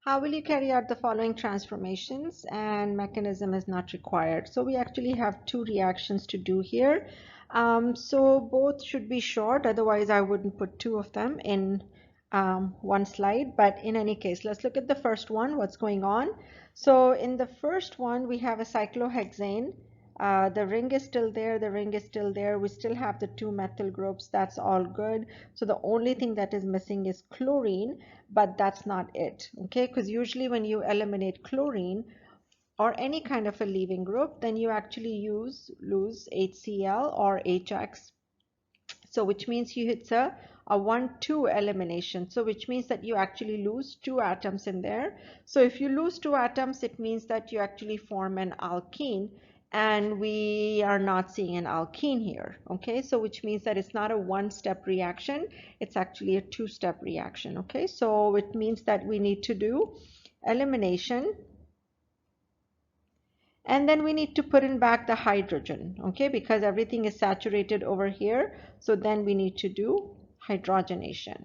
How will you carry out the following transformations? And mechanism is not required. So we actually have two reactions to do here. So both should be short, otherwise I wouldn't put two of them in one slide. But in any case, let's look at the first one, what's going on. So in the first one, we have a cyclohexane. The ring is still there, the ring is still there. We still have the two methyl groups, that's all good. So the only thing that is missing is chlorine, but that's not it, okay? Because usually when you eliminate chlorine or any kind of a leaving group, then you actually lose HCl or HX. So which means it's a 1-2 elimination. So which means that you actually lose two atoms in there. So if you lose two atoms, it means that you actually form an alkene, and we are not seeing an alkene here. Okay, so which means that it's not a one-step reaction, it's actually a two-step reaction. Okay, so it means that we need to do elimination, and then we need to put in back the hydrogen, okay, because everything is saturated over here. So then we need to do hydrogenation.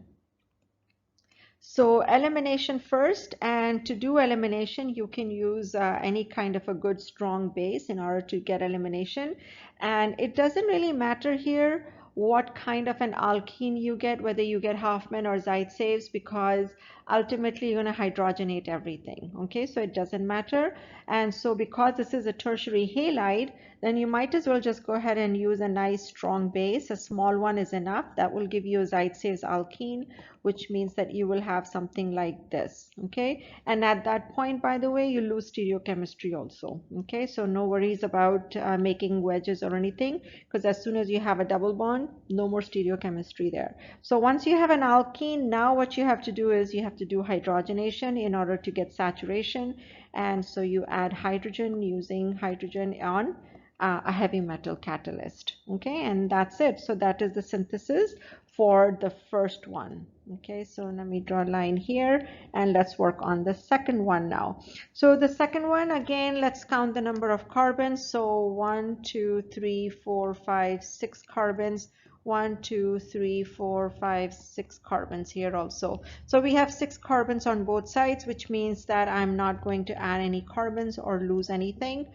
So elimination first, and to do elimination you can use any kind of a good strong base in order to get elimination. And it doesn't really matter here what kind of an alkene you get, whether you get Hofmann or Zaitsev, because ultimately you're going to hydrogenate everything. Okay, so it doesn't matter. And so because this is a tertiary halide, then you might as well just go ahead and use a nice strong base. A small one is enough. That will give you a Zaitsev's alkene, which means that you will have something like this. Okay, and at that point, by the way, you lose stereochemistry also. Okay, so no worries about making wedges or anything, because as soon as you have a double bond, no more stereochemistry there. So once you have an alkene, now what you have to do is you have to do hydrogenation in order to get saturation. And so you add hydrogen using hydrogen on a heavy metal catalyst. Okay, and that's it. So that is the synthesis for the first one. Okay, so let me draw a line here and let's work on the second one now. So the second one, again, let's count the number of carbons. So 1, 2, 3, 4, 5, 6 carbons. 1, 2, 3, 4, 5, 6 carbons here also. So we have 6 carbons on both sides, which means that I'm not going to add any carbons or lose anything.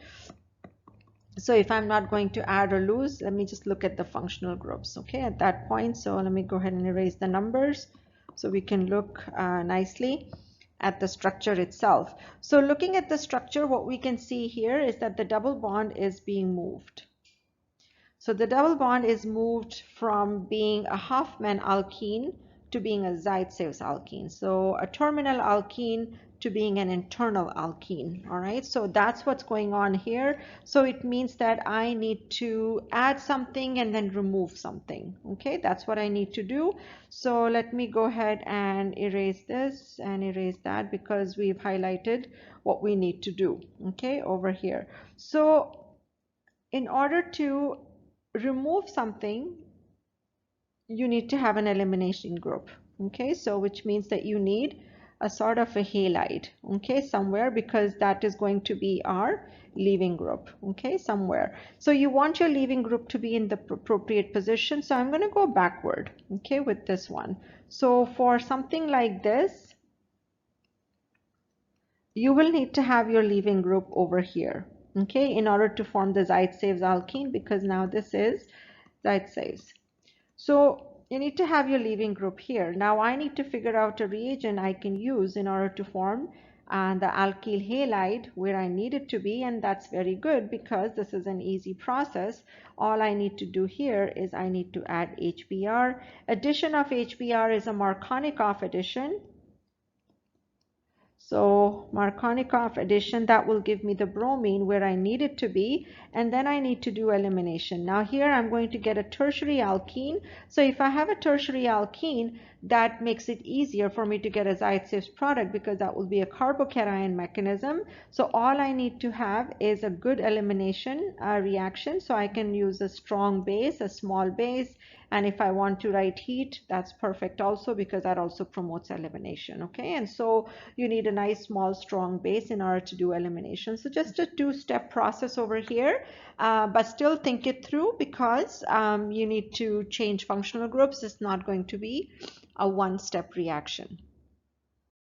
So if I'm not going to add or lose, let me just look at the functional groups, okay, at that point. So let me go ahead and erase the numbers so we can look nicely at the structure itself. So looking at the structure, what we can see here is that the double bond is being moved. So the double bond is moved from being a Hofmann alkene to being a Zaitsev's alkene. So a terminal alkene to being an internal alkene. All right, so that's what's going on here. So it means that I need to add something and then remove something. Okay, that's what I need to do. So let me go ahead and erase this and erase that, because we've highlighted what we need to do, okay, over here. So in order to remove something, you need to have an elimination group. Okay, so which means that you need a sort of a halide, okay, somewhere, because that is going to be our leaving group, okay, somewhere. So you want your leaving group to be in the appropriate position. So I'm going to go backward, okay, with this one. So for something like this, you will need to have your leaving group over here, okay, in order to form the Zaitsev's alkene, because now this is Zaitsev's. So you need to have your leaving group here. Now I need to figure out a reagent I can use in order to form the alkyl halide where I need it to be, and that's very good because this is an easy process. All I need to do here is I need to add HBr. Addition of HBr is a Markovnikov addition. So Markovnikov addition, that will give me the bromine where I need it to be, and then I need to do elimination. Now here I'm going to get a tertiary alkene. So if I have a tertiary alkene, that makes it easier for me to get a Zaitsev's product, because that will be a carbocation mechanism. So all I need to have is a good elimination reaction. So I can use a strong base, a small base, and if I want to write heat, that's perfect also, because that also promotes elimination. Okay, and so you need a nice small strong base in order to do elimination. So just a two-step process over here, but still think it through, because you need to change functional groups. It's not going to be a one-step reaction.